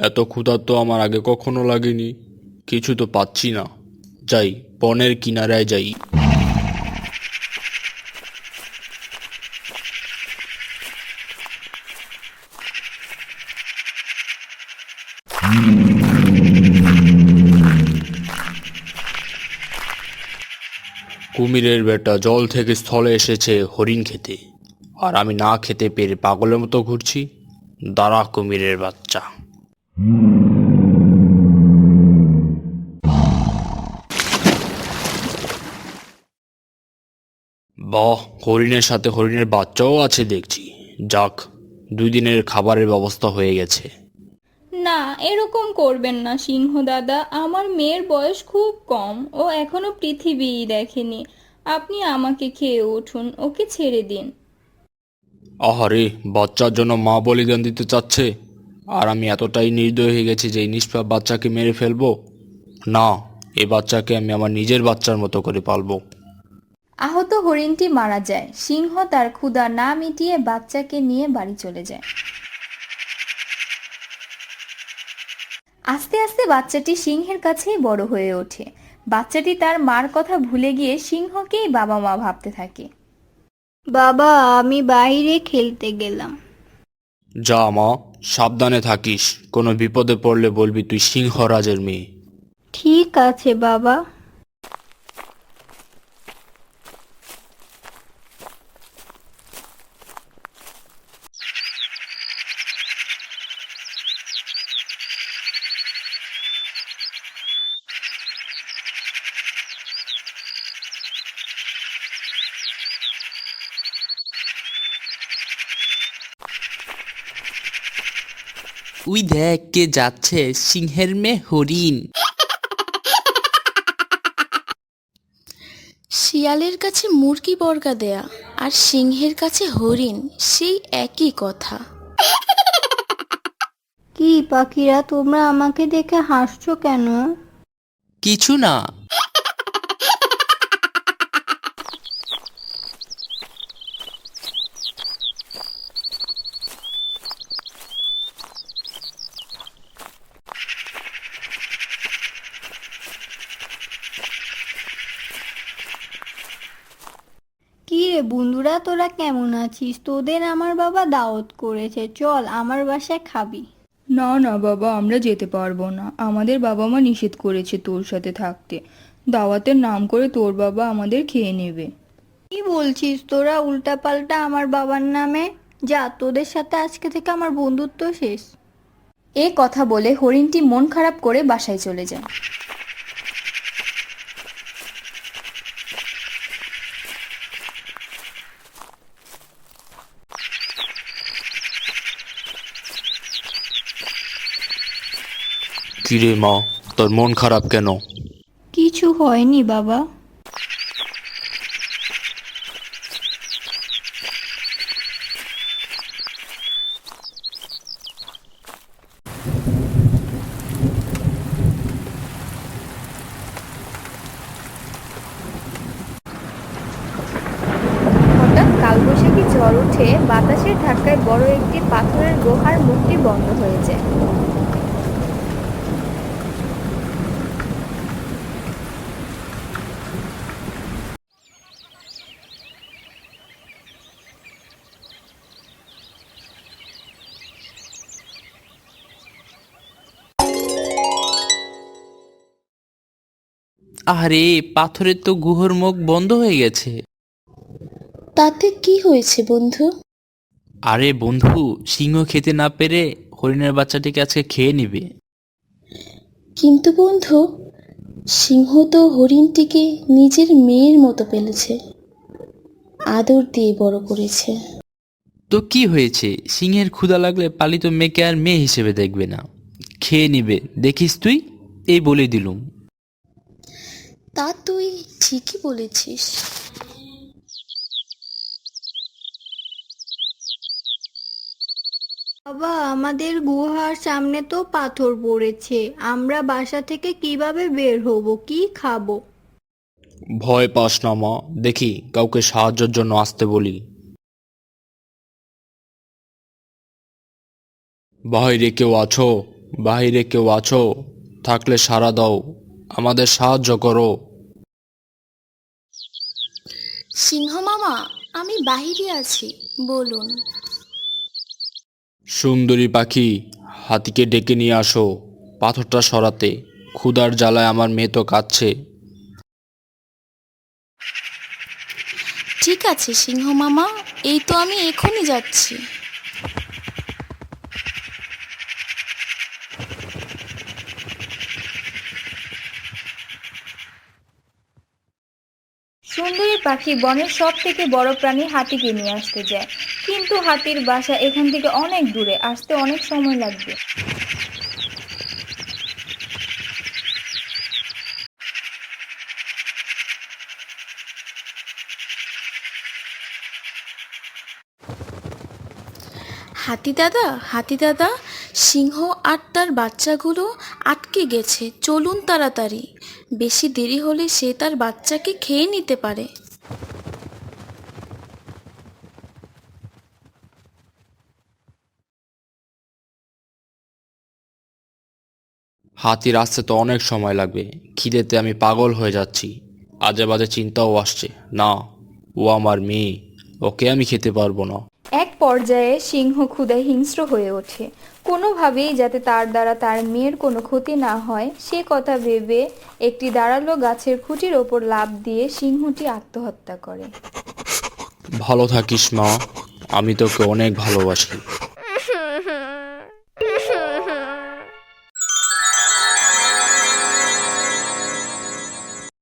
এত ক্ষুধা তো আমার আগে কখনো লাগেনি। কিছু তো পাচ্ছি না। যাই, বনের কিনারায় যাই। কুমিরের বেটা জল থেকে স্থলে এসেছে হরিণ খেতে, আর আমি না খেতে পেরে পাগলের মতো ঘুরছি। দাঁড়া কুমিরের বাচ্চা। বাহ, হরিণের সাথে হরিণের বাচ্চাও আছে দেখছি। যাক, 2 দিনের খাবারের ব্যবস্থা হয়ে গেছে। না, এরকম করবেন না সিংহ দাদা। আমার মেয়ের বয়স খুব কম, ও এখনো পৃথিবীই দেখেনি। আপনি আমাকে খেয়ে উঠুন, ওকে ছেড়ে দিন। আহারে, বাচ্চার জন্য মা বলিদান দিতে চাচ্ছে, আর আমি এতটাই নির্দয় হয়ে গেছি যে এই নিষ্পাপ বাচ্চাকে মেরে ফেলবো? না, এই বাচ্চাকে আমি আমার নিজের বাচ্চার মতো করে পালবো। আহত হরিণটি মারা যায়। সিংহ তার ক্ষুধা না মিটিয়ে বাচ্চাকে নিয়ে বাড়ি চলে যায়। আস্তে আস্তে বাচ্চাটি সিংহের কাছেই বড় হয়ে ওঠে। বাচ্চাটি তার মার কথা ভুলে গিয়ে সিংহকেই বাবা মা ভাবতে থাকে। বাবা, আমি বাইরে খেলতে গেলাম। যা মা, সাবধানে থাকিস। কোনো বিপদে পড়লে বলবি তুই সিংহরাজের মেয়ে। ঠিক আছে বাবা। উই দেখ কে যাচ্ছে, সিংহের মেয়ে হরিণ। শিয়ালের কাছে মুরগি বর্গা দেয়া আর সিংহের কাছে হরিণ, সেই একই কথা। কি পাখিরা, তোমরা আমাকে দেখে হাসছো কেন? কিছু না। কি রে বন্ধুরা, তোরা কেমন আছিস? তোদের আমার বাবা দাওয়াত করেছে, চল আমার বাসায় খাবি। না না বাবা, আমরা যেতে পারবো না। আমাদের বাবা মা নিষেধ করেছে তোর সাথে থাকতে। দাওয়াতের নাম করে তোর বাবা আমাদের খেয়ে নেবে। কি বলছিস তোরা উল্টাপাল্টা আমার বাবার নামে? যা, তোদের সাথে আজকে থেকে আমার বন্ধুত্ব শেষ। এ কথা বলে হরিণটি মন খারাপ করে বাসায় চলে যায়। কিরে মা, তোর মন খারাপ কেন? কিছু হয়নি বাবা। হঠাৎ কালবৈশাখী ঝড় উঠে বাতাসের ধাক্কায় বড় একটি পাথরের গুহার মুখটি বন্ধ হয়ে যায়। আরে, পাথরের তো গুহর মুখ বন্ধ হয়ে গেছে। তাতে কি হয়েছে বন্ধু? আরে বন্ধু, সিংহ খেতে না পেরে হরিণের বাচ্চাটিকে আজকে খেয়ে নিবে। কিন্তু বন্ধু, সিংহ তো হরিণটিকে নিজের মেয়ের মতো পেলেছে, আদর দিয়ে বড় করেছে। তো কি হয়েছে? সিংহের ক্ষুধা লাগলে পালিত মেয়েকে আর মেয়ে হিসেবে দেখবে না, খেয়ে নিবে। দেখিস তুই, এই বলে দিলুম। তা তুই ঠিকই বলেছিস। বাবা, আমাদের গুহার সামনে তো পাথর পড়েছে, আমরা বাসা থেকে কিভাবে বের হব? কি খাবো? ভয় পাস না মা, দেখি কাউকে সাহায্যের জন্য আসতে বলি। বাইরে কেউ আছো? বাইরে কেউ আছো? থাকলে সাড়া দাও, আমাদের সাহায্য করো। সিংহ মামা, আমি বাহিরে আছি, বলুন। সুন্দরী পাখি, হাতিকে ডেকে নিয়ে আসো পাথরটা সরাতে। ক্ষুধার জ্বালায় আমার মেয়ে তো কাঁদছে। ঠিক আছে সিংহ মামা, এই তো আমি এখনই যাচ্ছি। সুন্দরী পাখি বনের সব থেকে বড় প্রাণী হাতিকে নিয়ে আসতে যায়, কিন্তু হাতির বাসা এখান থেকে অনেক দূরে, আসতে অনেক সময় লাগবে। হাতি দাদা, সিংহ আর তার বাচ্চাগুলো আটকে গেছে, চলুন তাড়াতাড়ি, বেশি দেরি হলে সে তার বাচ্চাকে খেয়ে নিতে পারে। হাতির আসতে তো অনেক সময় লাগবে, খিদেতে আমি পাগল হয়ে যাচ্ছি। আজে বাজে চিন্তাও আসছে। না, ও আমার মেয়ে, ওকে আমি খেতে পারবো না। এক পর্যায়ে সিংহ ক্ষুধায় হিংস্র হয়ে ওঠে। কোনোভাবেই যাতে তার দ্বারা তার মেয়ের কোনো ক্ষতি না হয় সে কথা ভেবে একটি দাঁড়ালো গাছের খুঁটির ওপর লাফ দিয়ে সিংহটি আত্মহত্যা করে। ভালো থাকিস মা, আমি তোকে অনেক ভালোবাসি।